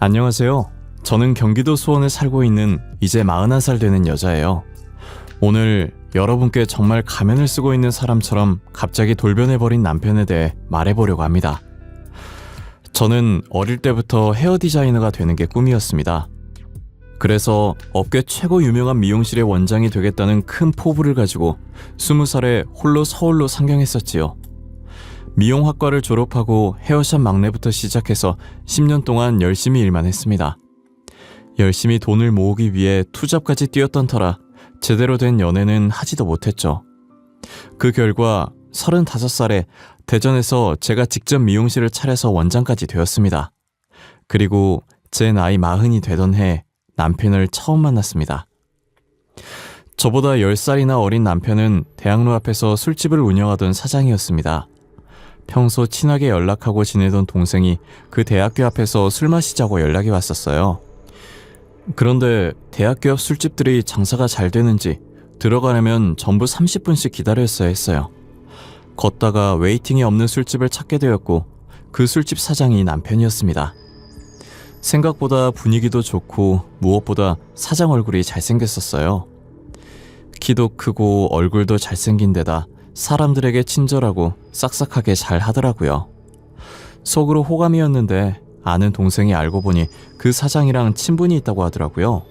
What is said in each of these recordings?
안녕하세요. 저는 경기도 수원에 살고 있는 이제 41살 되는 여자예요. 오늘 여러분께 정말 가면을 쓰고 있는 사람처럼 갑자기 돌변해버린 남편에 대해 말해보려고 합니다. 저는 어릴 때부터 헤어 디자이너가 되는 게 꿈이었습니다. 그래서 업계 최고 유명한 미용실의 원장이 되겠다는 큰 포부를 가지고 20살에 홀로 서울로 상경했었지요. 미용학과를 졸업하고 헤어샵 막내부터 시작해서 10년 동안 열심히 일만 했습니다. 열심히 돈을 모으기 위해 투잡까지 뛰었던 터라 제대로 된 연애는 하지도 못했죠. 그 결과 35살에 대전에서 제가 직접 미용실을 차려서 원장까지 되었습니다. 그리고 제 나이 40이 되던 해 남편을 처음 만났습니다. 저보다 10살이나 어린 남편은 대학로 앞에서 술집을 운영하던 사장이었습니다. 평소 친하게 연락하고 지내던 동생이 그 대학교 앞에서 술 마시자고 연락이 왔었어요. 그런데 대학교 앞 술집들이 장사가 잘 되는지 들어가려면 전부 30분씩 기다렸어야 했어요. 걷다가 웨이팅이 없는 술집을 찾게 되었고 그 술집 사장이 남편이었습니다. 생각보다 분위기도 좋고 무엇보다 사장 얼굴이 잘생겼었어요. 키도 크고 얼굴도 잘생긴 데다 사람들에게 친절하고 싹싹하게 잘 하더라고요. 속으로 호감이었는데 아는 동생이 알고 보니 그 사장이랑 친분이 있다고 하더라고요.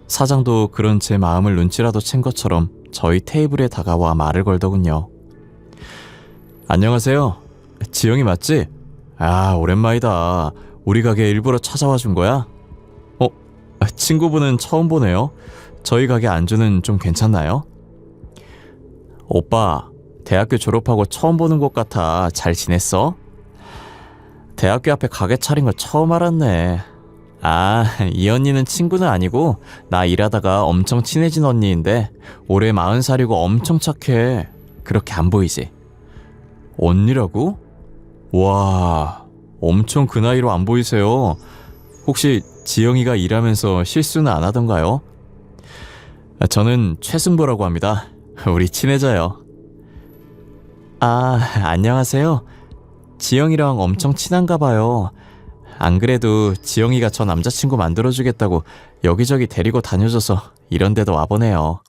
사장도 그런 제 마음을 눈치라도 챈 것처럼 저희 테이블에 다가와 말을 걸더군요. 안녕하세요. 지영이 맞지? 아, 오랜만이다. 우리 가게 일부러 찾아와 준 거야? 친구분은 처음 보네요. 저희 가게 안주는 좀 괜찮나요? 오빠, 대학교 졸업하고 처음 보는 것 같아. 잘 지냈어? 대학교 앞에 가게 차린 거 처음 알았네. 아, 이 언니는 친구는 아니고 나 일하다가 엄청 친해진 언니인데 올해 40살이고 엄청 착해. 그렇게 안 보이지? 언니라고? 와, 엄청 그 나이로 안 보이세요. 혹시 지영이가 일하면서 실수는 안 하던가요? 저는 최승보라고 합니다. 우리 친해져요. 아, 안녕하세요. 지영이랑 엄청 친한가 봐요. 안 그래도 지영이가 저 남자친구 만들어주겠다고 여기저기 데리고 다녀줘서 이런 데도 와보네요.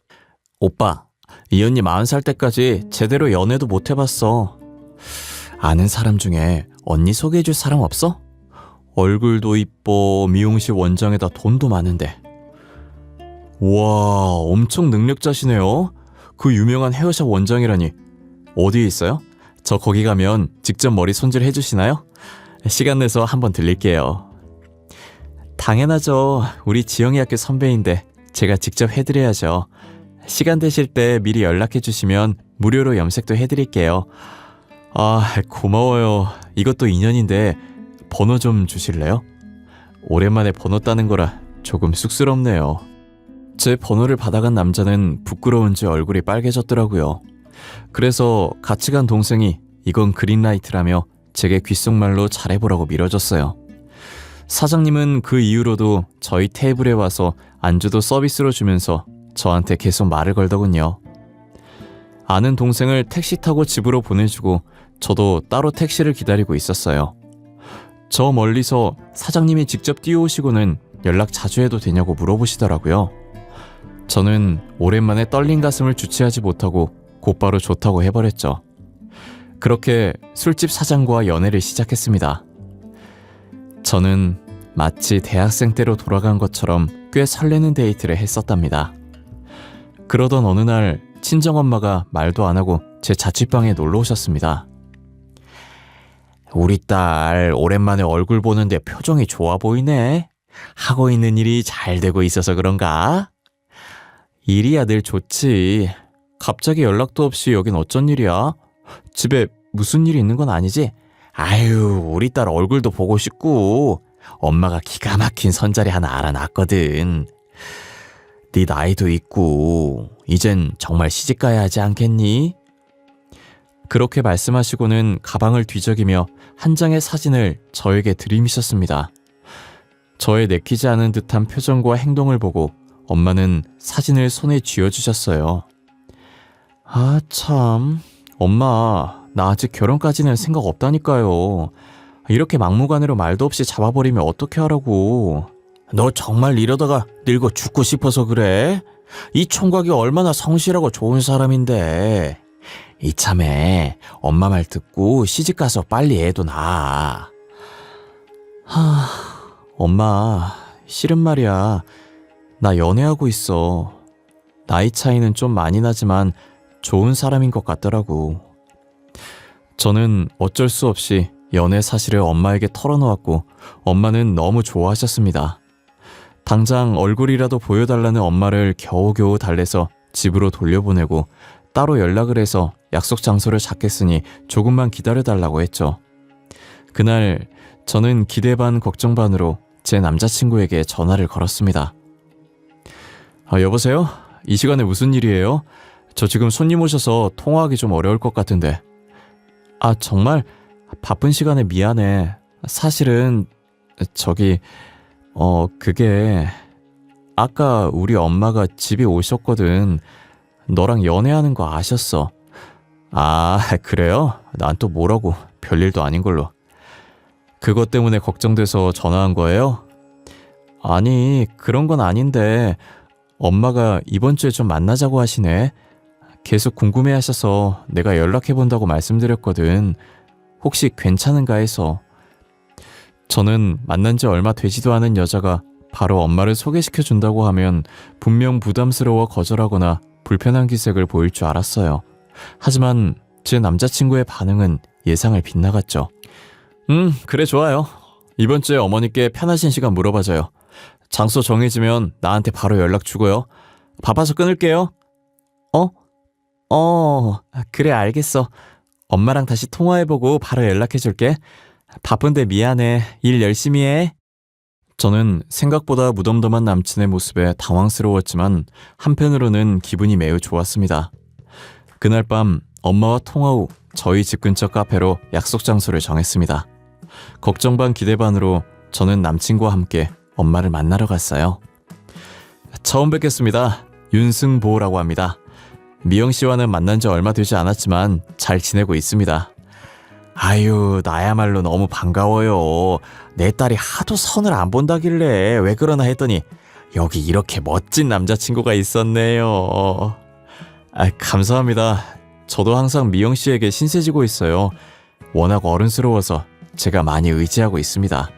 오빠, 이 언니 40살 때까지 제대로 연애도 못 해봤어. 아는 사람 중에 언니 소개해줄 사람 없어? 얼굴도 이뻐, 미용실 원장에다 돈도 많은데. 와, 엄청 능력자시네요. 그 유명한 헤어샵 원장이라니. 어디에 있어요? 저 거기 가면 직접 머리 손질 해주시나요? 시간 내서 한번 들릴게요. 당연하죠. 우리 지영이 학교 선배인데 제가 직접 해드려야죠. 시간 되실 때 미리 연락해 주시면 무료로 염색도 해드릴게요. 아, 고마워요. 이것도 인연인데 번호 좀 주실래요? 오랜만에 번호 따는 거라 조금 쑥스럽네요. 제 번호를 받아간 남자는 부끄러운지 얼굴이 빨개졌더라고요. 그래서 같이 간 동생이 이건 그린라이트라며 제게 귓속말로 잘해보라고 밀어줬어요. 사장님은 그 이후로도 저희 테이블에 와서 안주도 서비스로 주면서 저한테 계속 말을 걸더군요. 아는 동생을 택시 타고 집으로 보내주고 저도 따로 택시를 기다리고 있었어요. 저 멀리서 사장님이 직접 뛰어오시고는 연락 자주 해도 되냐고 물어보시더라고요. 저는 오랜만에 떨린 가슴을 주체하지 못하고 곧바로 좋다고 해버렸죠. 그렇게 술집 사장과 연애를 시작했습니다. 저는 마치 대학생 때로 돌아간 것처럼 꽤 설레는 데이트를 했었답니다. 그러던 어느 날 친정엄마가 말도 안 하고 제 자취방에 놀러 오셨습니다. 우리 딸 오랜만에 얼굴 보는데 표정이 좋아 보이네. 하고 있는 일이 잘 되고 있어서 그런가? 일이야 늘 좋지. 갑자기 연락도 없이 여긴 어쩐 일이야? 집에 무슨 일이 있는 건 아니지? 아유, 우리 딸 얼굴도 보고 싶고 엄마가 기가 막힌 선자리 하나 알아놨거든. 네 나이도 있고 이젠 정말 시집가야 하지 않겠니? 그렇게 말씀하시고는 가방을 뒤적이며 한 장의 사진을 저에게 들이미셨습니다. 저의 내키지 않은 듯한 표정과 행동을 보고 엄마는 사진을 손에 쥐어주셨어요. 아, 참. 엄마, 나 아직 결혼까지는 생각 없다니까요. 이렇게 막무가내로 말도 없이 잡아버리면 어떻게 하라고. 너 정말 이러다가 늙어 죽고 싶어서 그래? 이 총각이 얼마나 성실하고 좋은 사람인데. 이참에 엄마 말 듣고 시집가서 빨리 애도 낳아. 엄마, 실은 말이야. 나 연애하고 있어. 나이 차이는 좀 많이 나지만 좋은 사람인 것 같더라고. 저는 어쩔 수 없이 연애 사실을 엄마에게 털어놓았고 엄마는 너무 좋아하셨습니다. 당장 얼굴이라도 보여달라는 엄마를 겨우겨우 달래서 집으로 돌려보내고 따로 연락을 해서 약속 장소를 잡겠으니 조금만 기다려달라고 했죠. 그날 저는 기대 반 걱정 반으로 제 남자친구에게 전화를 걸었습니다. 여보세요? 이 시간에 무슨 일이에요? 저 지금 손님 오셔서 통화하기 좀 어려울 것 같은데. 정말 바쁜 시간에 미안해. 사실은 그게 아까 우리 엄마가 집에 오셨거든. 너랑 연애하는 거 아셨어. 그래요? 난 또 뭐라고. 별일도 아닌 걸로. 그것 때문에 걱정돼서 전화한 거예요? 아니, 그런 건 아닌데 엄마가 이번 주에 좀 만나자고 하시네. 계속 궁금해하셔서 내가 연락해본다고 말씀드렸거든. 혹시 괜찮은가 해서. 저는 만난 지 얼마 되지도 않은 여자가 바로 엄마를 소개시켜준다고 하면 분명 부담스러워 거절하거나 불편한 기색을 보일 줄 알았어요. 하지만 제 남자친구의 반응은 예상을 빗나갔죠. 그래 좋아요. 이번 주에 어머니께 편하신 시간 물어봐줘요. 장소 정해지면 나한테 바로 연락 주고요. 바빠서 끊을게요. 그래 알겠어. 엄마랑 다시 통화해보고 바로 연락해줄게. 바쁜데 미안해. 일 열심히 해. 저는 생각보다 무덤덤한 남친의 모습에 당황스러웠지만 한편으로는 기분이 매우 좋았습니다. 그날 밤 엄마와 통화 후 저희 집 근처 카페로 약속 장소를 정했습니다. 걱정 반 기대 반으로 저는 남친과 함께 엄마를 만나러 갔어요. 처음 뵙겠습니다. 윤승보라고 합니다. 미영씨와는 만난 지 얼마 되지 않았지만 잘 지내고 있습니다. 아유, 나야말로 너무 반가워요. 내 딸이 하도 선을 안 본다길래 왜 그러나 했더니 여기 이렇게 멋진 남자친구가 있었네요. 감사합니다. 저도 항상 미영씨에게 신세지고 있어요. 워낙 어른스러워서 제가 많이 의지하고 있습니다.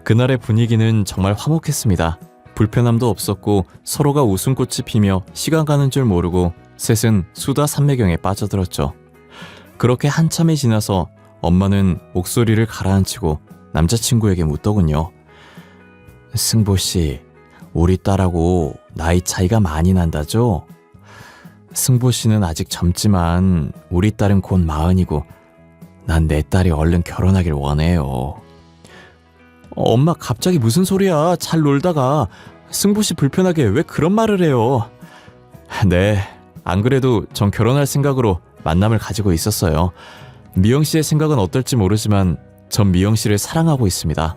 그날의 분위기는 정말 화목했습니다. 불편함도 없었고 서로가 웃음꽃이 피며 시간 가는 줄 모르고 셋은 수다 삼매경에 빠져들었죠. 그렇게 한참이 지나서 엄마는 목소리를 가라앉히고 남자친구에게 묻더군요. 승보씨, 우리 딸하고 나이 차이가 많이 난다죠? 승보씨는 아직 젊지만 우리 딸은 곧 40이고 난 내 딸이 얼른 결혼하길 원해요. 엄마 갑자기 무슨 소리야. 잘 놀다가. 승보씨 불편하게 왜 그런 말을 해요. 네, 안 그래도 전 결혼할 생각으로 만남을 가지고 있었어요. 미영씨의 생각은 어떨지 모르지만 전 미영씨를 사랑하고 있습니다.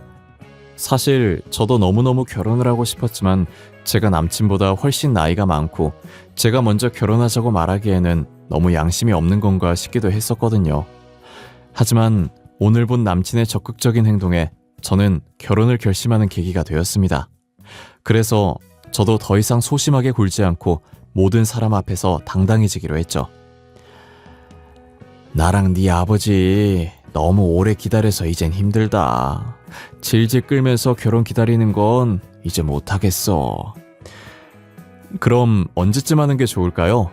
사실 저도 너무너무 결혼을 하고 싶었지만 제가 남친보다 훨씬 나이가 많고 제가 먼저 결혼하자고 말하기에는 너무 양심이 없는 건가 싶기도 했었거든요. 하지만 오늘 본 남친의 적극적인 행동에 저는 결혼을 결심하는 계기가 되었습니다. 그래서 저도 더 이상 소심하게 굴지 않고 모든 사람 앞에서 당당해지기로 했죠. 나랑 네 아버지 너무 오래 기다려서 이젠 힘들다. 질질 끌면서 결혼 기다리는 건 이제 못하겠어. 그럼 언제쯤 하는 게 좋을까요?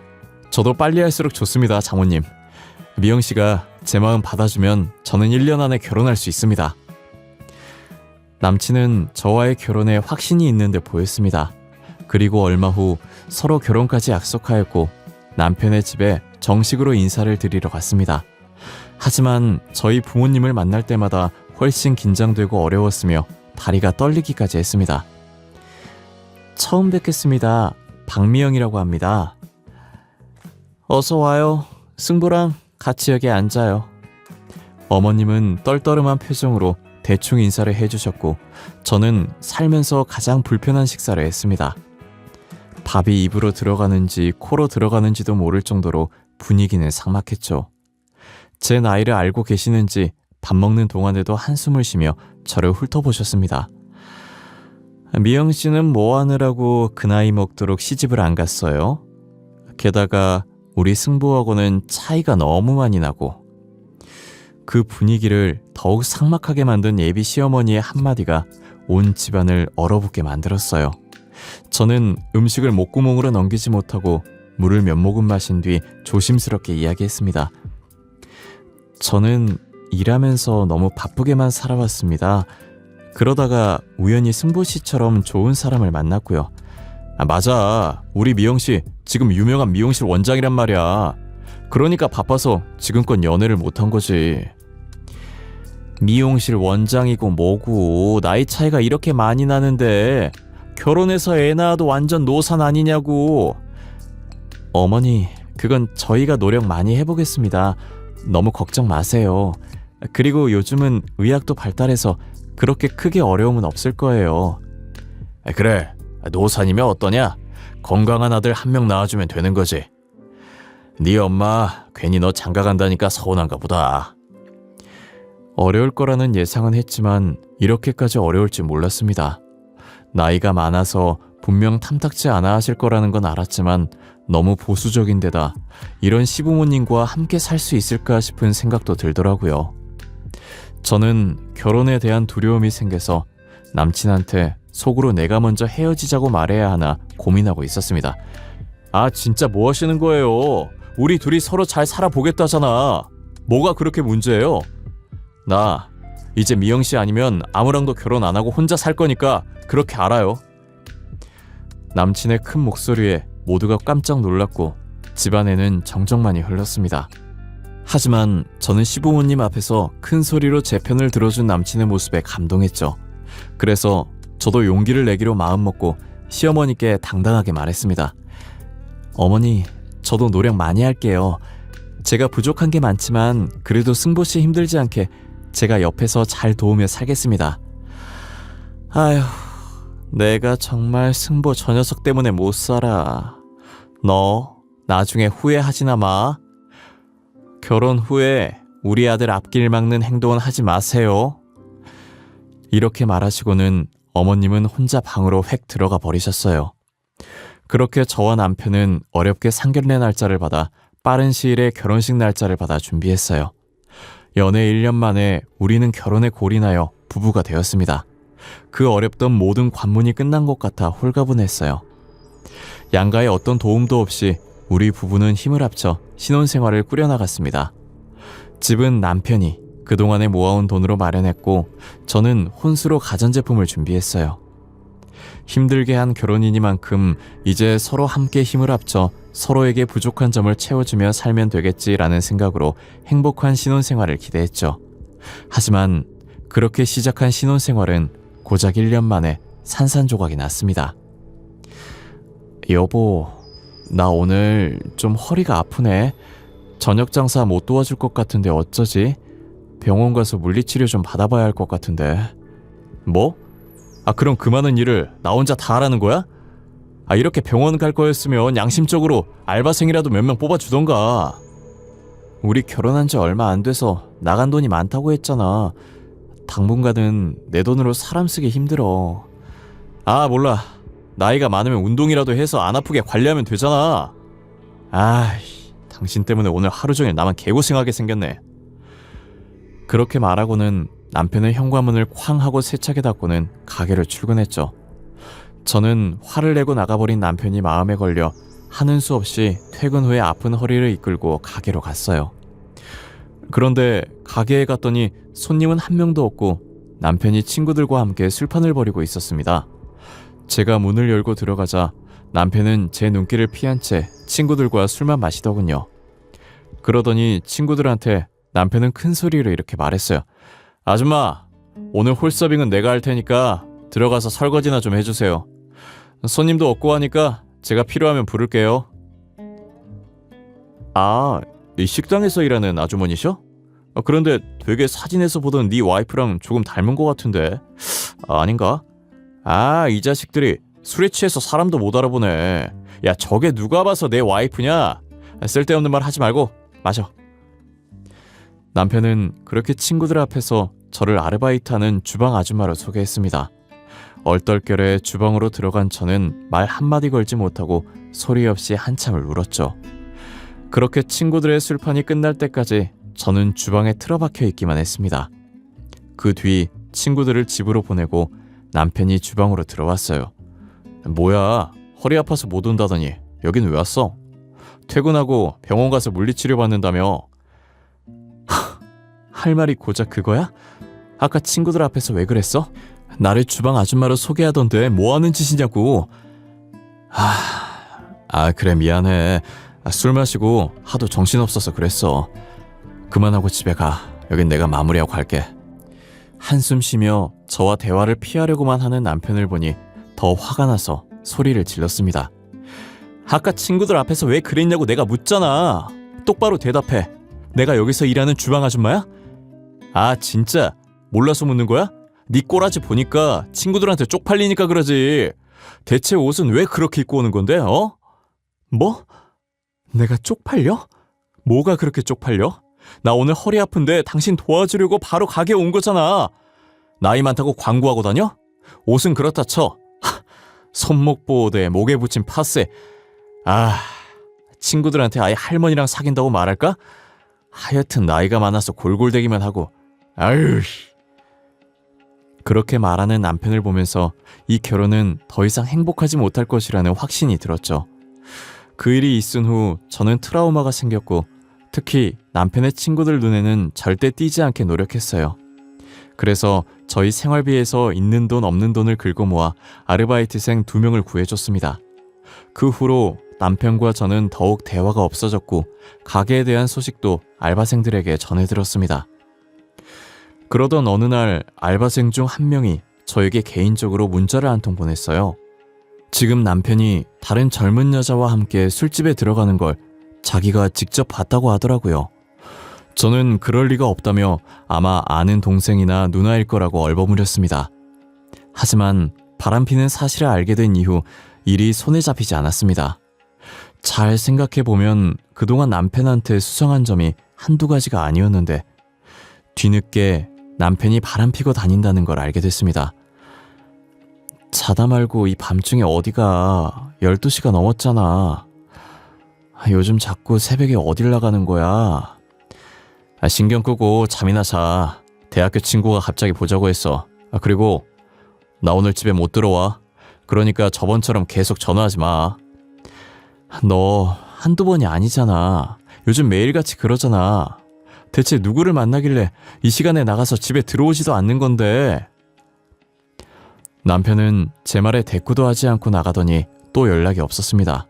저도 빨리 할수록 좋습니다, 장모님. 미영씨가 제 마음 받아주면 저는 1년 안에 결혼할 수 있습니다. 남친은 저와의 결혼에 확신이 있는 듯 보였습니다. 그리고 얼마 후 서로 결혼까지 약속하였고 남편의 집에 정식으로 인사를 드리러 갔습니다. 하지만 저희 부모님을 만날 때마다 훨씬 긴장되고 어려웠으며 다리가 떨리기까지 했습니다. 처음 뵙겠습니다. 박미영이라고 합니다. 어서 와요. 승부랑 같이 여기 앉아요. 어머님은 떨떠름한 표정으로 대충 인사를 해주셨고 저는 살면서 가장 불편한 식사를 했습니다. 밥이 입으로 들어가는지 코로 들어가는지도 모를 정도로 분위기는 삭막했죠. 제 나이를 알고 계시는지 밥 먹는 동안에도 한숨을 쉬며 저를 훑어보셨습니다. 미영 씨는 뭐 하느라고 그 나이 먹도록 시집을 안 갔어요? 게다가 우리 승부하고는 차이가 너무 많이 나고. 그 분위기를 더욱 삭막하게 만든 예비 시어머니의 한마디가 온 집안을 얼어붙게 만들었어요. 저는 음식을 목구멍으로 넘기지 못하고 물을 몇 모금 마신 뒤 조심스럽게 이야기했습니다. 저는 일하면서 너무 바쁘게만 살아왔습니다. 그러다가 우연히 승보 씨처럼 좋은 사람을 만났고요. 맞아. 우리 미영 씨 지금 유명한 미용실 원장이란 말이야. 그러니까 바빠서 지금껏 연애를 못한 거지. 미용실 원장이고 뭐고 나이 차이가 이렇게 많이 나는데 결혼해서 애 낳아도 완전 노산 아니냐고. 어머니, 그건 저희가 노력 많이 해보겠습니다. 너무 걱정 마세요. 그리고 요즘은 의학도 발달해서 그렇게 크게 어려움은 없을 거예요. 그래, 노산이면 어떠냐? 건강한 아들 한 명 낳아주면 되는 거지. 네 엄마 괜히 너 장가 간다니까 서운한가 보다. 어려울 거라는 예상은 했지만 이렇게까지 어려울 줄 몰랐습니다. 나이가 많아서 분명 탐탁지 않아 하실 거라는 건 알았지만 너무 보수적인 데다 이런 시부모님과 함께 살 수 있을까 싶은 생각도 들더라고요. 저는 결혼에 대한 두려움이 생겨서 남친한테 속으로 내가 먼저 헤어지자고 말해야 하나 고민하고 있었습니다. 아, 진짜 뭐 하시는 거예요? 우리 둘이 서로 잘 살아보겠다잖아. 뭐가 그렇게 문제예요? 나 이제 미영 씨 아니면 아무랑도 결혼 안 하고 혼자 살 거니까 그렇게 알아요. 남친의 큰 목소리에 모두가 깜짝 놀랐고 집안에는 정적만이 흘렀습니다. 하지만 저는 시부모님 앞에서 큰 소리로 제 편을 들어준 남친의 모습에 감동했죠. 그래서 저도 용기를 내기로 마음먹고 시어머니께 당당하게 말했습니다. 어머니, 저도 노력 많이 할게요. 제가 부족한 게 많지만 그래도 승보씨 힘들지 않게 제가 옆에서 잘 도우며 살겠습니다. 아휴, 내가 정말 승보 저 녀석 때문에 못 살아. 너 나중에 후회하지나 마. 결혼 후에 우리 아들 앞길 막는 행동은 하지 마세요. 이렇게 말하시고는 어머님은 혼자 방으로 획 들어가 버리셨어요. 그렇게 저와 남편은 어렵게 상견례 날짜를 받아 빠른 시일에 결혼식 날짜를 받아 준비했어요. 연애 1년 만에 우리는 결혼에 골인하여 부부가 되었습니다. 그 어렵던 모든 관문이 끝난 것 같아 홀가분했어요. 양가의 어떤 도움도 없이 우리 부부는 힘을 합쳐 신혼생활을 꾸려나갔습니다. 집은 남편이 그동안에 모아온 돈으로 마련했고 저는 혼수로 가전제품을 준비했어요. 힘들게 한 결혼이니만큼 이제 서로 함께 힘을 합쳐 서로에게 부족한 점을 채워주며 살면 되겠지라는 생각으로 행복한 신혼생활을 기대했죠. 하지만 그렇게 시작한 신혼생활은 고작 1년 만에 산산조각이 났습니다. 여보, 나 오늘 좀 허리가 아프네. 저녁 장사 못 도와줄 것 같은데 어쩌지? 병원 가서 물리치료 좀 받아봐야 할 것 같은데. 뭐? 아, 그럼 그 많은 일을 나 혼자 다 하라는 거야? 아, 이렇게 병원 갈 거였으면 양심적으로 알바생이라도 몇 명 뽑아주던가. 우리 결혼한 지 얼마 안 돼서 나간 돈이 많다고 했잖아. 당분간은 내 돈으로 사람 쓰기 힘들어. 아, 몰라. 나이가 많으면 운동이라도 해서 안 아프게 관리하면 되잖아. 아이, 당신 때문에 오늘 하루 종일 나만 개고생하게 생겼네. 그렇게 말하고는 남편의 현관문을 쾅 하고 세차게 닫고는 가게를 출근했죠. 저는 화를 내고 나가버린 남편이 마음에 걸려 하는 수 없이 퇴근 후에 아픈 허리를 이끌고 가게로 갔어요. 그런데 가게에 갔더니 손님은 한 명도 없고 남편이 친구들과 함께 술판을 벌이고 있었습니다. 제가 문을 열고 들어가자 남편은 제 눈길을 피한 채 친구들과 술만 마시더군요. 그러더니 친구들한테 남편은 큰 소리로 이렇게 말했어요. 아줌마, 오늘 홀서빙은 내가 할 테니까 들어가서 설거지나 좀 해주세요. 손님도 없고 하니까 제가 필요하면 부를게요. 아, 이 식당에서 일하는 아주머니셔? 그런데 되게 사진에서 보던 네 와이프랑 조금 닮은 것 같은데. 아닌가? 아, 이 자식들이 술에 취해서 사람도 못 알아보네. 야, 저게 누가 봐서 내 와이프냐? 쓸데없는 말 하지 말고 마셔. 남편은 그렇게 친구들 앞에서 저를 아르바이트하는 주방 아줌마로 소개했습니다. 얼떨결에 주방으로 들어간 저는 말 한마디 걸지 못하고 소리 없이 한참을 울었죠. 그렇게 친구들의 술판이 끝날 때까지 저는 주방에 틀어박혀 있기만 했습니다. 그 뒤 친구들을 집으로 보내고 남편이 주방으로 들어왔어요. 뭐야, 허리 아파서 못 온다더니 여긴 왜 왔어? 퇴근하고 병원 가서 물리치료 받는다며. 할 말이 고작 그거야? 아까 친구들 앞에서 왜 그랬어? 나를 주방 아줌마로 소개하던데 뭐 하는 짓이냐고. 그래 미안해. 술 마시고 하도 정신없어서 그랬어. 그만하고 집에 가. 여긴 내가 마무리하고 갈게. 한숨 쉬며 저와 대화를 피하려고만 하는 남편을 보니 더 화가 나서 소리를 질렀습니다. 아까 친구들 앞에서 왜 그랬냐고 내가 묻잖아. 똑바로 대답해. 내가 여기서 일하는 주방 아줌마야? 진짜 몰라서 묻는 거야? 네 꼬라지 보니까 친구들한테 쪽팔리니까 그러지. 대체 옷은 왜 그렇게 입고 오는 건데? 뭐? 내가 쪽팔려? 뭐가 그렇게 쪽팔려? 나 오늘 허리 아픈데 당신 도와주려고 바로 가게 온 거잖아. 나이 많다고 광고하고 다녀? 옷은 그렇다 쳐. 손목 보호대, 목에 붙인 파스. 친구들한테 아예 할머니랑 사귄다고 말할까? 하여튼 나이가 많아서 골골대기만 하고. 아유. 그렇게 말하는 남편을 보면서 이 결혼은 더 이상 행복하지 못할 것이라는 확신이 들었죠. 그 일이 있은 후 저는 트라우마가 생겼고 특히 남편의 친구들 눈에는 절대 띄지 않게 노력했어요. 그래서 저희 생활비에서 있는 돈 없는 돈을 긁어 모아 아르바이트생 2명을 구해줬습니다. 그 후로 남편과 저는 더욱 대화가 없어졌고 가게에 대한 소식도 알바생들에게 전해들었습니다. 그러던 어느 날 알바생 중 한 명이 저에게 개인적으로 문자를 한 통 보냈어요. 지금 남편이 다른 젊은 여자와 함께 술집에 들어가는 걸 자기가 직접 봤다고 하더라고요. 저는 그럴 리가 없다며 아마 아는 동생이나 누나일 거라고 얼버무렸습니다. 하지만 바람피는 사실을 알게 된 이후 일이 손에 잡히지 않았습니다. 잘 생각해보면 그동안 남편한테 수상한 점이 한두 가지가 아니었는데 뒤늦게 남편이 바람피고 다닌다는 걸 알게 됐습니다. 자다 말고 이 밤중에 어디가? 12시가 넘었잖아. 요즘 자꾸 새벽에 어딜 나가는 거야? 신경 끄고 잠이나 자. 대학교 친구가 갑자기 보자고 했어. 그리고 나 오늘 집에 못 들어와. 그러니까 저번처럼 계속 전화하지 마. 너 한두 번이 아니잖아. 요즘 매일같이 그러잖아. 대체 누구를 만나길래 이 시간에 나가서 집에 들어오지도 않는 건데. 남편은 제 말에 대꾸도 하지 않고 나가더니 또 연락이 없었습니다.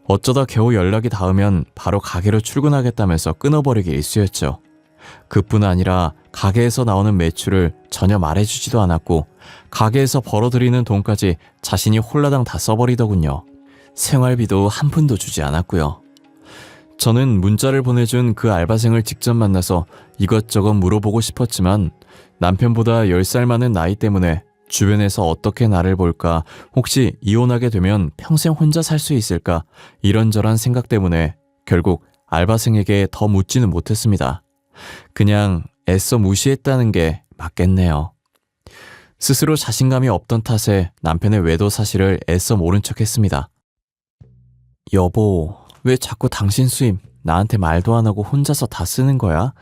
어쩌다 겨우 연락이 닿으면 바로 가게로 출근하겠다면서 끊어버리기 일쑤였죠. 그뿐 아니라 가게에서 나오는 매출을 전혀 말해주지도 않았고 가게에서 벌어들이는 돈까지 자신이 홀라당 다 써버리더군요. 생활비도 한 푼도 주지 않았고요. 저는 문자를 보내준 그 알바생을 직접 만나서 이것저것 물어보고 싶었지만 남편보다 10살 많은 나이 때문에 주변에서 어떻게 나를 볼까, 혹시 이혼하게 되면 평생 혼자 살 수 있을까 이런저런 생각 때문에 결국 알바생에게 더 묻지는 못했습니다. 그냥 애써 무시했다는 게 맞겠네요. 스스로 자신감이 없던 탓에 남편의 외도 사실을 애써 모른 척했습니다. 여보, 왜 자꾸 당신 수입 나한테 말도 안 하고 혼자서 다 쓰는 거야?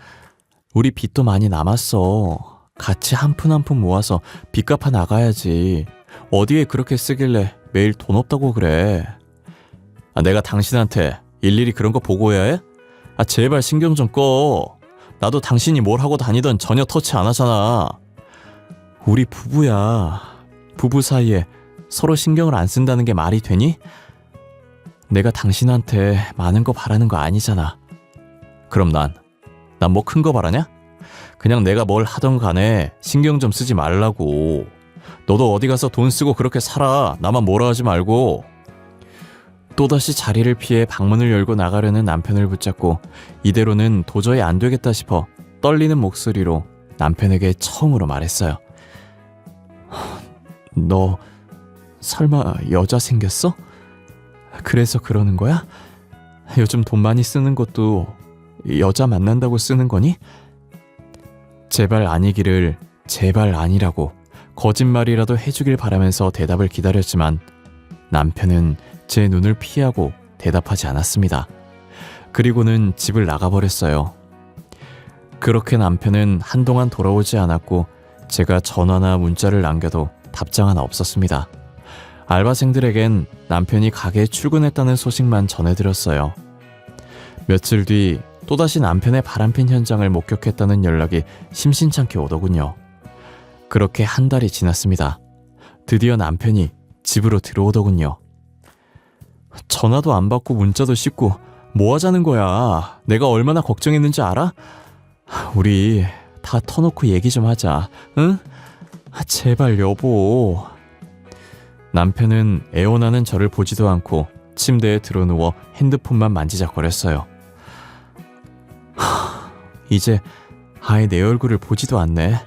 우리 빚도 많이 남았어. 같이 한 푼 한 푼 모아서 빚 갚아 나가야지. 어디에 그렇게 쓰길래 매일 돈 없다고 그래. 내가 당신한테 일일이 그런 거 보고해야 해? 제발 신경 좀 꺼. 나도 당신이 뭘 하고 다니던 전혀 터치 안 하잖아. 우리 부부야. 부부 사이에 서로 신경을 안 쓴다는 게 말이 되니? 내가 당신한테 많은 거 바라는 거 아니잖아. 그럼 난 뭐 큰 거 바라냐? 그냥 내가 뭘 하던 간에 신경 좀 쓰지 말라고. 너도 어디 가서 돈 쓰고 그렇게 살아. 나만 뭐라 하지 말고. 또다시 자리를 피해 방문을 열고 나가려는 남편을 붙잡고 이대로는 도저히 안 되겠다 싶어 떨리는 목소리로 남편에게 처음으로 말했어요. 너 설마 여자 생겼어? 그래서 그러는 거야? 요즘 돈 많이 쓰는 것도 여자 만난다고 쓰는 거니? 제발 아니기를 제발 아니라고 거짓말이라도 해주길 바라면서 대답을 기다렸지만 남편은 제 눈을 피하고 대답하지 않았습니다. 그리고는 집을 나가버렸어요. 그렇게 남편은 한동안 돌아오지 않았고 제가 전화나 문자를 남겨도 답장 하나 없었습니다. 알바생들에겐 남편이 가게에 출근했다는 소식만 전해드렸어요. 며칠 뒤 또다시 남편의 바람핀 현장을 목격했다는 연락이 심심찮게 오더군요. 그렇게 한 달이 지났습니다. 드디어 남편이 집으로 들어오더군요. 전화도 안 받고 문자도 씹고 뭐 하자는 거야? 내가 얼마나 걱정했는지 알아? 우리 다 터놓고 얘기 좀 하자, 응? 제발 여보. 남편은 애원하는 저를 보지도 않고 침대에 드러누워 핸드폰만 만지작거렸어요. 이제 아예 내 얼굴을 보지도 않네.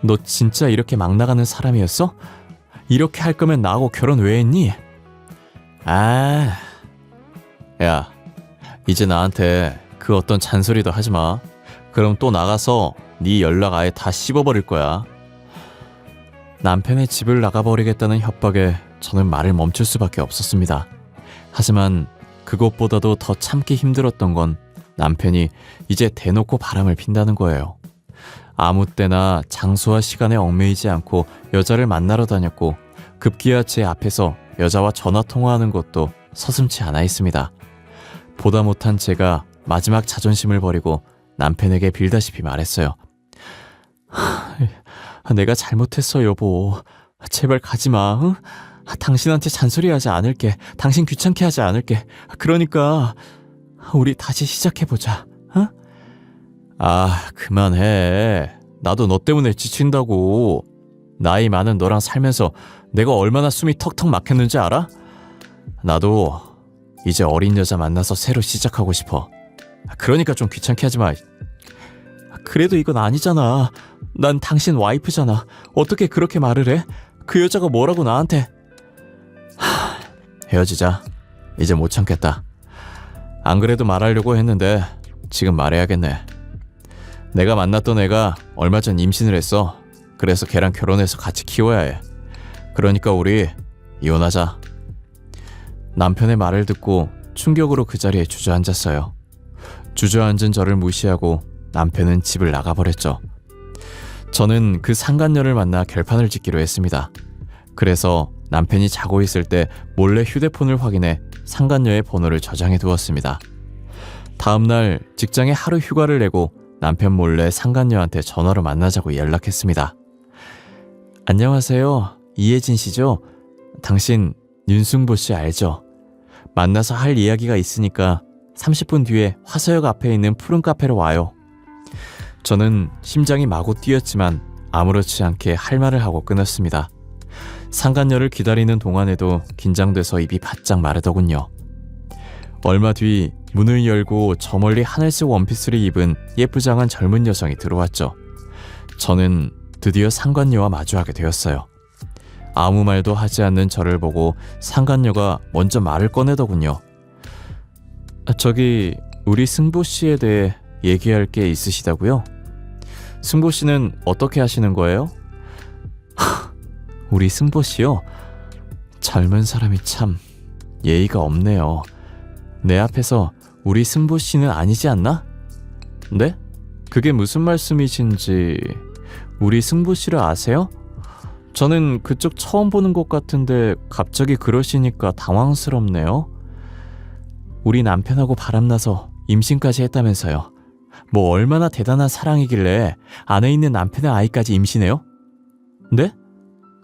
너 진짜 이렇게 막 나가는 사람이었어? 이렇게 할 거면 나하고 결혼 왜 했니? 야, 이제 나한테 그 어떤 잔소리도 하지 마. 그럼 또 나가서 네 연락 아예 다 씹어버릴 거야. 남편의 집을 나가버리겠다는 협박에 저는 말을 멈출 수밖에 없었습니다. 하지만 그것보다도 더 참기 힘들었던 건 남편이 이제 대놓고 바람을 핀다는 거예요. 아무 때나 장소와 시간에 얽매이지 않고 여자를 만나러 다녔고 급기야 제 앞에서 여자와 전화통화하는 것도 서슴지 않아 있습니다. 보다 못한 제가 마지막 자존심을 버리고 남편에게 빌다시피 말했어요. 내가 잘못했어 여보. 제발 가지마. 응? 당신한테 잔소리하지 않을게. 당신 귀찮게 하지 않을게. 그러니까 우리 다시 시작해보자. 응? 그만해. 나도 너 때문에 지친다고. 나이 많은 너랑 살면서 내가 얼마나 숨이 턱턱 막혔는지 알아? 나도 이제 어린 여자 만나서 새로 시작하고 싶어. 그러니까 좀 귀찮게 하지 마. 그래도 이건 아니잖아. 난 당신 와이프잖아. 어떻게 그렇게 말을 해? 그 여자가 뭐라고 나한테. 헤어지자. 이제 못 참겠다. 안 그래도 말하려고 했는데 지금 말해야겠네. 내가 만났던 애가 얼마 전 임신을 했어. 그래서 걔랑 결혼해서 같이 키워야 해. 그러니까 우리 이혼하자. 남편의 말을 듣고 충격으로 그 자리에 주저앉았어요. 주저앉은 저를 무시하고 남편은 집을 나가버렸죠. 저는 그 상간녀를 만나 결판을 짓기로 했습니다. 그래서 남편이 자고 있을 때 몰래 휴대폰을 확인해 상간녀의 번호를 저장해 두었습니다. 다음날 직장에 하루 휴가를 내고 남편 몰래 상간녀한테 전화로 만나자고 연락했습니다. 안녕하세요. 이혜진 씨죠? 당신 윤승보 씨 알죠? 만나서 할 이야기가 있으니까 30분 뒤에 화서역 앞에 있는 푸른 카페로 와요. 저는 심장이 마구 뛰었지만 아무렇지 않게 할 말을 하고 끊었습니다. 상간녀를 기다리는 동안에도 긴장돼서 입이 바짝 마르더군요. 얼마 뒤 문을 열고 저 멀리 하늘색 원피스를 입은 예쁘장한 젊은 여성이 들어왔죠. 저는 드디어 상간녀와 마주하게 되었어요. 아무 말도 하지 않는 저를 보고 상간녀가 먼저 말을 꺼내더군요. 저기 우리 승보 씨에 대해 얘기할 게 있으시다고요? 승보 씨는 어떻게 하시는 거예요? 우리 승보 씨요? 젊은 사람이 참 예의가 없네요. 내 앞에서 우리 승보 씨는 아니지 않나? 네? 그게 무슨 말씀이신지. 우리 승보 씨를 아세요? 저는 그쪽 처음 보는 것 같은데 갑자기 그러시니까 당황스럽네요. 우리 남편하고 바람나서 임신까지 했다면서요. 뭐 얼마나 대단한 사랑이길래 안에 있는 남편의 아이까지 임신해요? 네?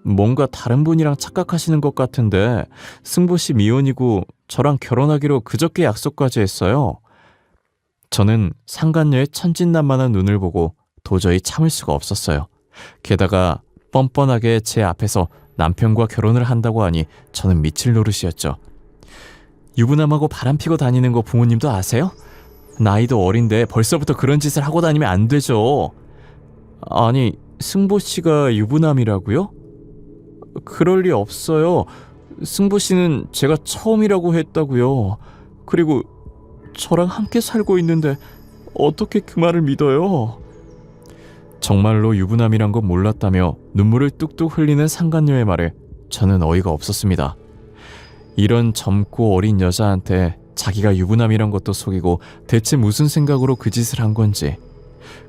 뭔가 다른 분이랑 착각하시는 것 같은데 승보 씨 미혼이고 저랑 결혼하기로 그저께 약속까지 했어요. 저는 상간녀의 천진난만한 눈을 보고 도저히 참을 수가 없었어요. 게다가 뻔뻔하게 제 앞에서 남편과 결혼을 한다고 하니 저는 미칠 노릇이었죠. 유부남하고 바람피고 다니는 거 부모님도 아세요? 나이도 어린데 벌써부터 그런 짓을 하고 다니면 안 되죠. 아니, 승보 씨가 유부남이라고요? 그럴 리 없어요. 승보 씨는 제가 처음이라고 했다고요. 그리고 저랑 함께 살고 있는데 어떻게 그 말을 믿어요? 정말로 유부남이란 건 몰랐다며 눈물을 뚝뚝 흘리는 상간녀의 말에 저는 어이가 없었습니다. 이런 젊고 어린 여자한테 자기가 유부남이란 것도 속이고 대체 무슨 생각으로 그 짓을 한 건지,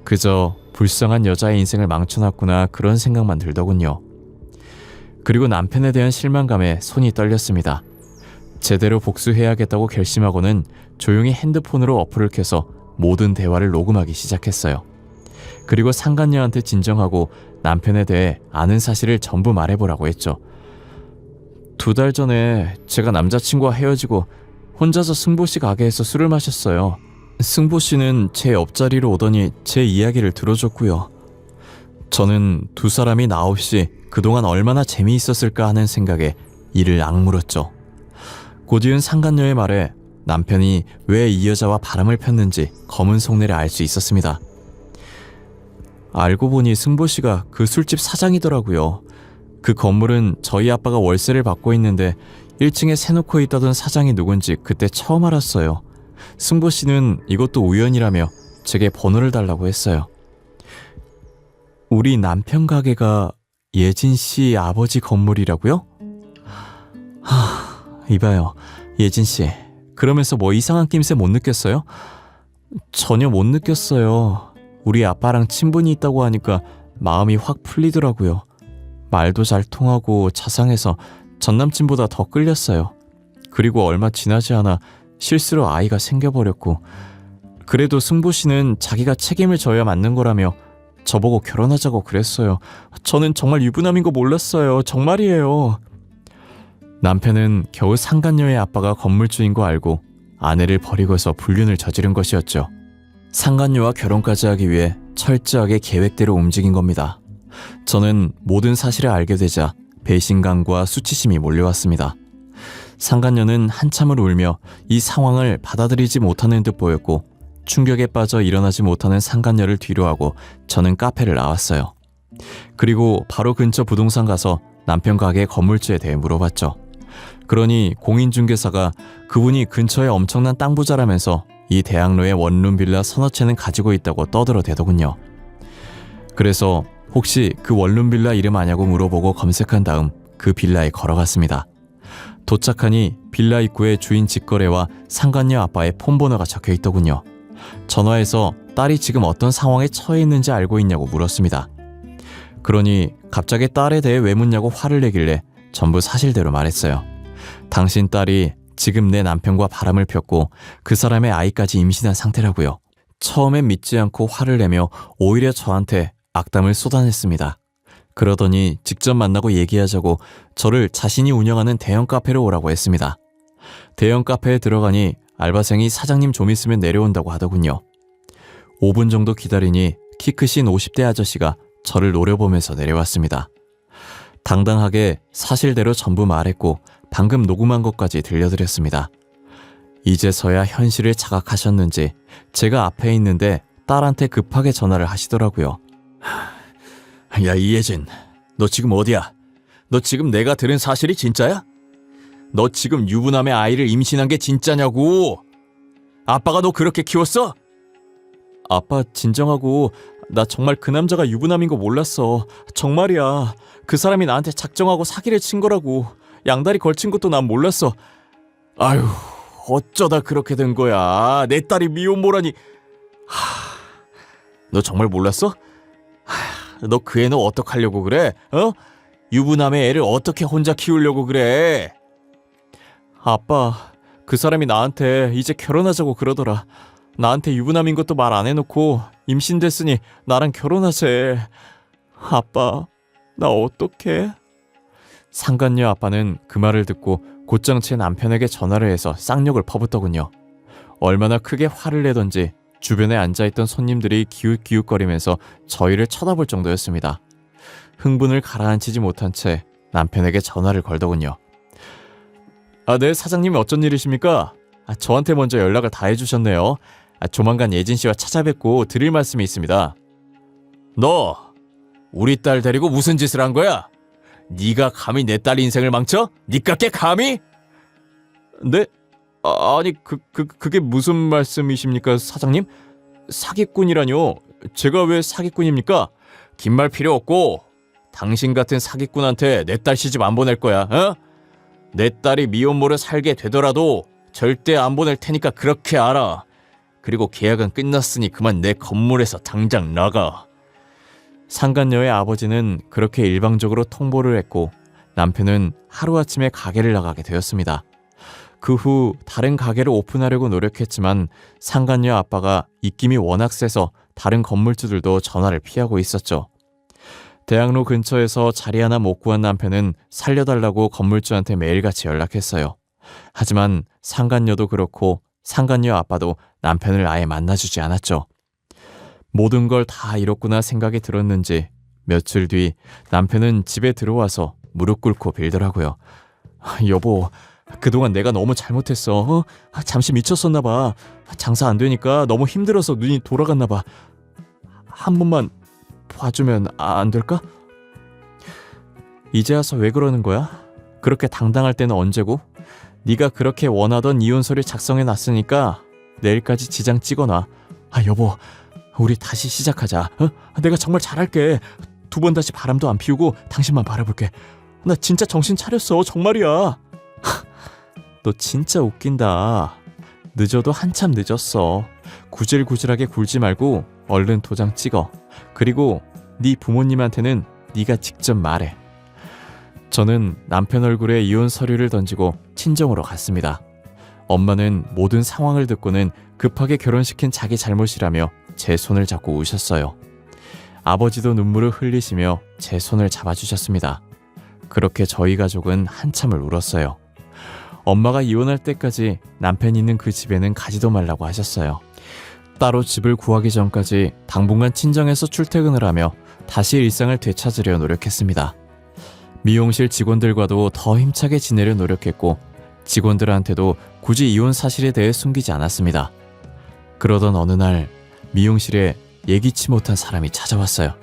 그저 불쌍한 여자의 인생을 망쳐놨구나 그런 생각만 들더군요. 그리고 남편에 대한 실망감에 손이 떨렸습니다. 제대로 복수해야겠다고 결심하고는 조용히 핸드폰으로 어플을 켜서 모든 대화를 녹음하기 시작했어요. 그리고 상간녀한테 진정하고 남편에 대해 아는 사실을 전부 말해보라고 했죠. 2달 전에 제가 남자친구와 헤어지고 혼자서 승보씨 가게에서 술을 마셨어요. 승보씨는 제 옆자리로 오더니 제 이야기를 들어줬고요. 저는 두 사람이 나 없이 그동안 얼마나 재미있었을까 하는 생각에 이를 악물었죠. 곧이은 상간녀의 말에 남편이 왜 이 여자와 바람을 폈는지 검은 속내를 알 수 있었습니다. 알고 보니 승보씨가 그 술집 사장이더라고요. 그 건물은 저희 아빠가 월세를 받고 있는데 1층에 세놓고 있다던 사장이 누군지 그때 처음 알았어요. 승보씨는 이것도 우연이라며 제게 번호를 달라고 했어요. 우리 남편 가게가 예진씨 아버지 건물이라고요? 이봐요, 예진씨. 그러면서 뭐 이상한 낌새 못 느꼈어요? 전혀 못 느꼈어요. 우리 아빠랑 친분이 있다고 하니까 마음이 확 풀리더라고요. 말도 잘 통하고 자상해서 전남친보다 더 끌렸어요. 그리고 얼마 지나지 않아 실수로 아이가 생겨버렸고, 그래도 승보씨는 자기가 책임을 져야 맞는 거라며 저보고 결혼하자고 그랬어요. 저는 정말 유부남인 거 몰랐어요. 정말이에요. 남편은 겨우 상간녀의 아빠가 건물주인 거 알고 아내를 버리고서 불륜을 저지른 것이었죠. 상간녀와 결혼까지 하기 위해 철저하게 계획대로 움직인 겁니다. 저는 모든 사실을 알게 되자 배신감과 수치심이 몰려왔습니다. 상간녀는 한참을 울며 이 상황을 받아들이지 못하는 듯 보였고, 충격에 빠져 일어나지 못하는 상간녀를 뒤로하고 저는 카페를 나왔어요. 그리고 바로 근처 부동산 가서 남편 가게 건물주에 대해 물어봤죠. 그러니 공인중개사가 그분이 근처에 엄청난 땅 부자라면서 이 대학로에 원룸 빌라 서너 채는 가지고 있다고 떠들어대더군요. 그래서 혹시 그 원룸 빌라 이름 아냐고 물어보고 검색한 다음 그 빌라에 걸어갔습니다. 도착하니 빌라 입구에 주인 직거래와 상간녀 아빠의 폰번호가 적혀있더군요. 전화해서 딸이 지금 어떤 상황에 처해 있는지 알고 있냐고 물었습니다. 그러니 갑자기 딸에 대해 왜 묻냐고 화를 내길래 전부 사실대로 말했어요. 당신 딸이 지금 내 남편과 바람을 폈고 그 사람의 아이까지 임신한 상태라고요. 처음엔 믿지 않고 화를 내며 오히려 저한테 악담을 쏟아냈습니다. 그러더니 직접 만나고 얘기하자고 저를 자신이 운영하는 대형 카페로 오라고 했습니다. 대형 카페에 들어가니 알바생이 사장님 좀 있으면 내려온다고 하더군요. 5분 정도 기다리니 키 크신 50대 아저씨가 저를 노려보면서 내려왔습니다. 당당하게 사실대로 전부 말했고 방금 녹음한 것까지 들려드렸습니다. 이제서야 현실을 자각하셨는지 제가 앞에 있는데 딸한테 급하게 전화를 하시더라고요. 야, 이예진, 너 지금 어디야? 너 지금 내가 들은 사실이 진짜야? 너 지금 유부남의 아이를 임신한 게 진짜냐고? 아빠가 너 그렇게 키웠어? 아빠 진정하고, 나 정말 그 남자가 유부남인 거 몰랐어. 정말이야. 그 사람이 나한테 작정하고 사기를 친 거라고. 양다리 걸친 것도 난 몰랐어. 아유, 어쩌다 그렇게 된 거야. 내 딸이 미혼모라니. 너 정말 몰랐어? 너 그 애는 어떡하려고 그래? 어? 유부남의 애를 어떻게 혼자 키우려고 그래? 아빠, 그 사람이 나한테 이제 결혼하자고 그러더라. 나한테 유부남인 것도 말 안 해놓고 임신됐으니 나랑 결혼하재. 아빠, 나 어떡해? 상간녀 아빠는 그 말을 듣고 곧장 제 남편에게 전화를 해서 쌍욕을 퍼붓더군요. 얼마나 크게 화를 내던지 주변에 앉아있던 손님들이 기웃기웃거리면서 저희를 쳐다볼 정도였습니다. 흥분을 가라앉히지 못한 채 남편에게 전화를 걸더군요. 네, 사장님이 어쩐 일이십니까? 저한테 먼저 연락을 다 해주셨네요. 조만간 예진씨와 찾아뵙고 드릴 말씀이 있습니다. 너 우리 딸 데리고 무슨 짓을 한 거야? 네가 감히 내 딸 인생을 망쳐? 니깎게 감히? 네? 아니 그게 무슨 말씀이십니까, 사장님? 사기꾼이라뇨? 제가 왜 사기꾼입니까? 긴 말 필요 없고 당신 같은 사기꾼한테 내 딸 시집 안 보낼 거야. 어? 내 딸이 미혼모로 살게 되더라도 절대 안 보낼 테니까 그렇게 알아. 그리고 계약은 끝났으니 그만 내 건물에서 당장 나가. 상간녀의 아버지는 그렇게 일방적으로 통보를 했고 남편은 하루아침에 가게를 나가게 되었습니다. 그 후 다른 가게를 오픈하려고 노력했지만 상간녀 아빠가 입김이 워낙 세서 다른 건물주들도 전화를 피하고 있었죠. 대학로 근처에서 자리 하나 못 구한 남편은 살려달라고 건물주한테 매일같이 연락했어요. 하지만 상간녀도 그렇고 상간녀 아빠도 남편을 아예 만나주지 않았죠. 모든 걸 다 잃었구나 생각이 들었는지 며칠 뒤 남편은 집에 들어와서 무릎 꿇고 빌더라고요. 여보, 그동안 내가 너무 잘못했어. 어? 잠시 미쳤었나 봐. 장사 안 되니까 너무 힘들어서 눈이 돌아갔나 봐. 한 번만 봐주면 안 될까? 이제 와서 왜 그러는 거야? 그렇게 당당할 때는 언제고? 네가 그렇게 원하던 이혼서를 작성해놨으니까 내일까지 지장 찍어놔. 여보, 우리 다시 시작하자. 어? 내가 정말 잘할게. 2번 다시 바람도 안 피우고 당신만 바라볼게. 나 진짜 정신 차렸어. 정말이야. 너 진짜 웃긴다. 늦어도 한참 늦었어. 구질구질하게 굴지 말고 얼른 도장 찍어. 그리고 네 부모님한테는 네가 직접 말해. 저는 남편 얼굴에 이혼 서류를 던지고 친정으로 갔습니다. 엄마는 모든 상황을 듣고는 급하게 결혼시킨 자기 잘못이라며 제 손을 잡고 우셨어요. 아버지도 눈물을 흘리시며 제 손을 잡아주셨습니다. 그렇게 저희 가족은 한참을 울었어요. 엄마가 이혼할 때까지 남편이 있는 그 집에는 가지도 말라고 하셨어요. 따로 집을 구하기 전까지 당분간 친정에서 출퇴근을 하며 다시 일상을 되찾으려 노력했습니다. 미용실 직원들과도 더 힘차게 지내려 노력했고 직원들한테도 굳이 이혼 사실에 대해 숨기지 않았습니다. 그러던 어느 날 미용실에 예기치 못한 사람이 찾아왔어요.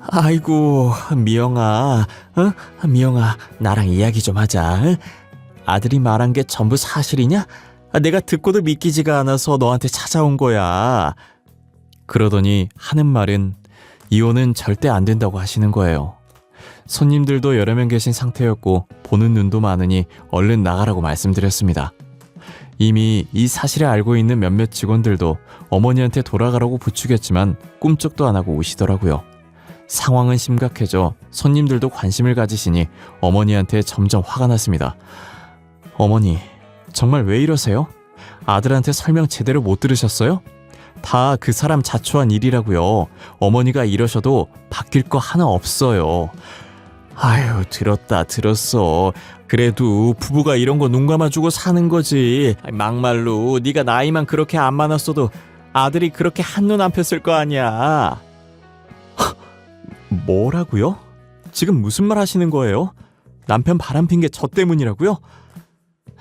아이고, 미영아, 미영아, 나랑 이야기 좀 하자. 아들이 말한 게 전부 사실이냐? 내가 듣고도 믿기지가 않아서 너한테 찾아온 거야. 그러더니 하는 말은 이혼은 절대 안 된다고 하시는 거예요. 손님들도 여러 명 계신 상태였고 보는 눈도 많으니 얼른 나가라고 말씀드렸습니다. 이미 이 사실을 알고 있는 몇몇 직원들도 어머니한테 돌아가라고 부추겼지만 꿈쩍도 안 하고 우시더라고요. 상황은 심각해져 손님들도 관심을 가지시니 어머니한테 점점 화가 났습니다. 어머니, 정말 왜 이러세요? 아들한테 설명 제대로 못 들으셨어요? 다 그 사람 자초한 일이라고요. 어머니가 이러셔도 바뀔 거 하나 없어요. 아유, 들었어. 그래도 부부가 이런 거 눈 감아주고 사는 거지. 막말로 네가 나이만 그렇게 안 많았어도 아들이 그렇게 한눈 안 폈을 거 아니야. 뭐라고요? 지금 무슨 말 하시는 거예요? 남편 바람핀 게 저 때문이라고요?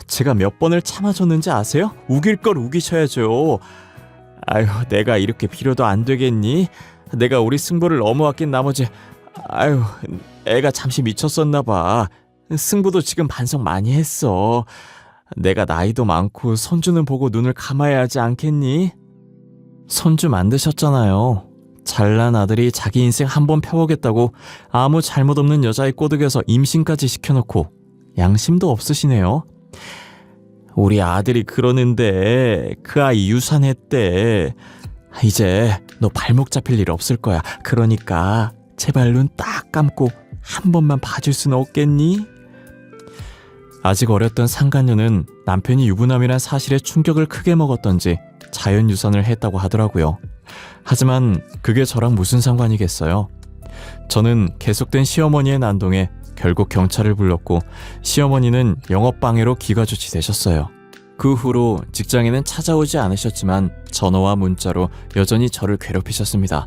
제가 몇 번을 참아줬는지 아세요? 우길 걸 우기셔야죠. 아유, 내가 이렇게 필요도 안 되겠니? 내가 우리 승부를 너무 아낀 나머지 아유, 애가 잠시 미쳤었나 봐. 승부도 지금 반성 많이 했어. 내가 나이도 많고 손주는 보고 눈을 감아야 하지 않겠니? 손주 만드셨잖아요. 잘난 아들이 자기 인생 한번 펴보겠다고 아무 잘못 없는 여자의 꼬드겨서 임신까지 시켜놓고 양심도 없으시네요. 우리 아들이 그러는데 그 아이 유산했대. 이제 너 발목 잡힐 일 없을 거야. 그러니까 제발 눈 딱 감고 한 번만 봐줄 수는 없겠니? 아직 어렸던 상간녀는 남편이 유부남이란 사실에 충격을 크게 먹었던지 자연유산을 했다고 하더라고요. 하지만 그게 저랑 무슨 상관이겠어요? 저는 계속된 시어머니의 난동에 결국 경찰을 불렀고 시어머니는 영업방해로 기가조치 되셨어요. 그 후로 직장에는 찾아오지 않으셨지만 전화와 문자로 여전히 저를 괴롭히셨습니다.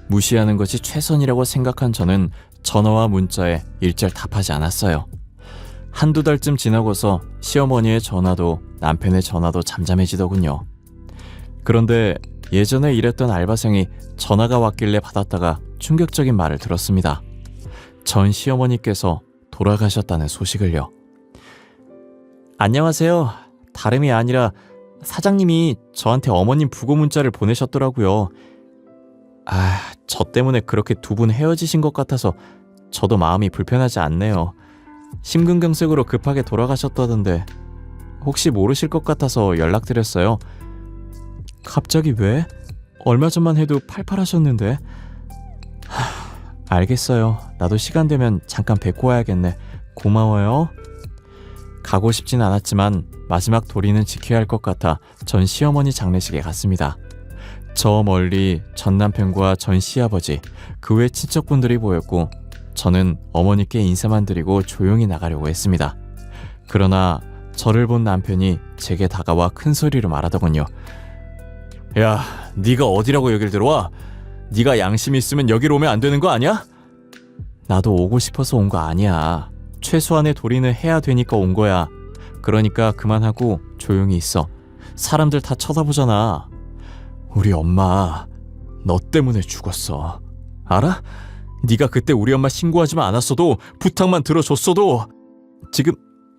무시하는 것이 최선이라고 생각한 저는 전화와 문자에 일절 답하지 않았어요. 한두 달쯤 지나고서 시어머니의 전화도 남편의 전화도 잠잠해지더군요. 그런데 예전에 일했던 알바생이 전화가 왔길래 받았다가 충격적인 말을 들었습니다. 전 시어머니께서 돌아가셨다는 소식을요. 안녕하세요. 다름이 아니라 사장님이 저한테 어머님 부고 문자를 보내셨더라고요. 저 때문에 그렇게 두 분 헤어지신 것 같아서 저도 마음이 불편하지 않네요. 심근경색으로 급하게 돌아가셨다던데 혹시 모르실 것 같아서 연락드렸어요. 갑자기 왜? 얼마 전만 해도 팔팔하셨는데. 알겠어요. 나도 시간 되면 잠깐 뵙고 와야겠네. 고마워요. 가고 싶진 않았지만 마지막 도리는 지켜야 할 것 같아 전 시어머니 장례식에 갔습니다. 저 멀리 전 남편과 전 시아버지, 그 외 친척분들이 보였고 저는 어머니께 인사만 드리고 조용히 나가려고 했습니다. 그러나 저를 본 남편이 제게 다가와 큰 소리로 말하더군요. 야, 네가 어디라고 여길 들어와? 네가 양심이 있으면 여기로 오면 안 되는 거 아니야? 나도 오고 싶어서 온 거 아니야. 최소한의 도리는 해야 되니까 온 거야. 그러니까 그만하고 조용히 있어. 사람들 다 쳐다보잖아. 우리 엄마 너 때문에 죽었어. 알아? 네가 그때 우리 엄마 신고하지만 않았어도 부탁만 들어줬어도 지금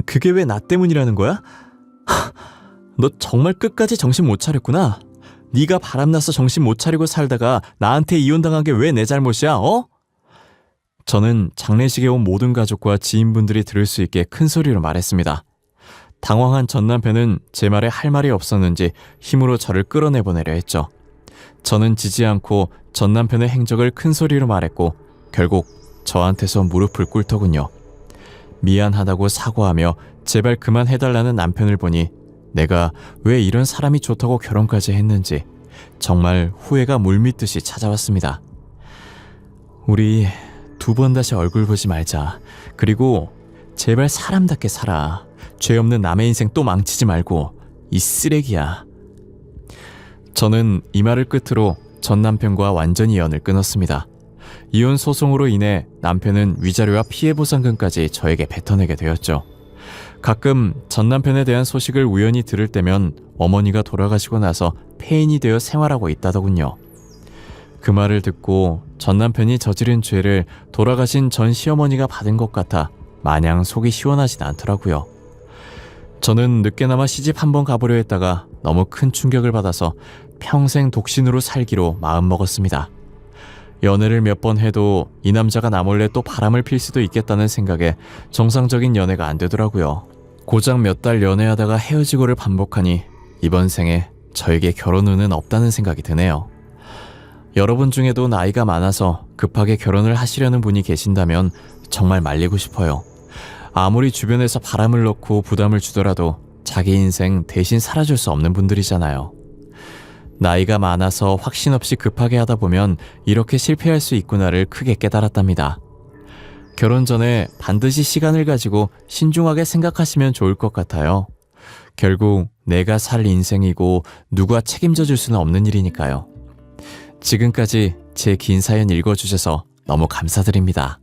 그게 왜 나 때문이라는 거야? 너 정말 끝까지 정신 못 차렸구나. 네가 바람나서 정신 못 차리고 살다가 나한테 이혼당한 게 왜 내 잘못이야? 어? 저는 장례식에 온 모든 가족과 지인분들이 들을 수 있게 큰 소리로 말했습니다. 당황한 전 남편은 제 말에 할 말이 없었는지 힘으로 저를 끌어내보내려 했죠. 저는 지지 않고 전 남편의 행적을 큰 소리로 말했고 결국 저한테서 무릎을 꿇더군요. 미안하다고 사과하며 제발 그만해달라는 남편을 보니 내가 왜 이런 사람이 좋다고 결혼까지 했는지 정말 후회가 물밀듯이 찾아왔습니다. 우리 두 번 다시 얼굴 보지 말자. 그리고 제발 사람답게 살아. 죄 없는 남의 인생 또 망치지 말고. 이 쓰레기야. 저는 이 말을 끝으로 전 남편과 완전히 연을 끊었습니다. 이혼 소송으로 인해 남편은 위자료와 피해보상금까지 저에게 뱉어내게 되었죠. 가끔 전 남편에 대한 소식을 우연히 들을 때면 어머니가 돌아가시고 나서 폐인이 되어 생활하고 있다더군요. 그 말을 듣고 전 남편이 저지른 죄를 돌아가신 전 시어머니가 받은 것 같아 마냥 속이 시원하진 않더라고요. 저는 늦게나마 시집 한번 가보려 했다가 너무 큰 충격을 받아서 평생 독신으로 살기로 마음먹었습니다. 연애를 몇 번 해도 이 남자가 나 몰래 또 바람을 필 수도 있겠다는 생각에 정상적인 연애가 안 되더라고요. 고작 몇 달 연애하다가 헤어지고를 반복하니 이번 생에 저에게 결혼 운은 없다는 생각이 드네요. 여러분 중에도 나이가 많아서 급하게 결혼을 하시려는 분이 계신다면 정말 말리고 싶어요. 아무리 주변에서 바람을 넣고 부담을 주더라도 자기 인생 대신 살아줄 수 없는 분들이잖아요. 나이가 많아서 확신 없이 급하게 하다 보면 이렇게 실패할 수 있구나를 크게 깨달았답니다. 결혼 전에 반드시 시간을 가지고 신중하게 생각하시면 좋을 것 같아요. 결국 내가 살 인생이고 누가 책임져 줄 수는 없는 일이니까요. 지금까지 제 긴 사연 읽어주셔서 너무 감사드립니다.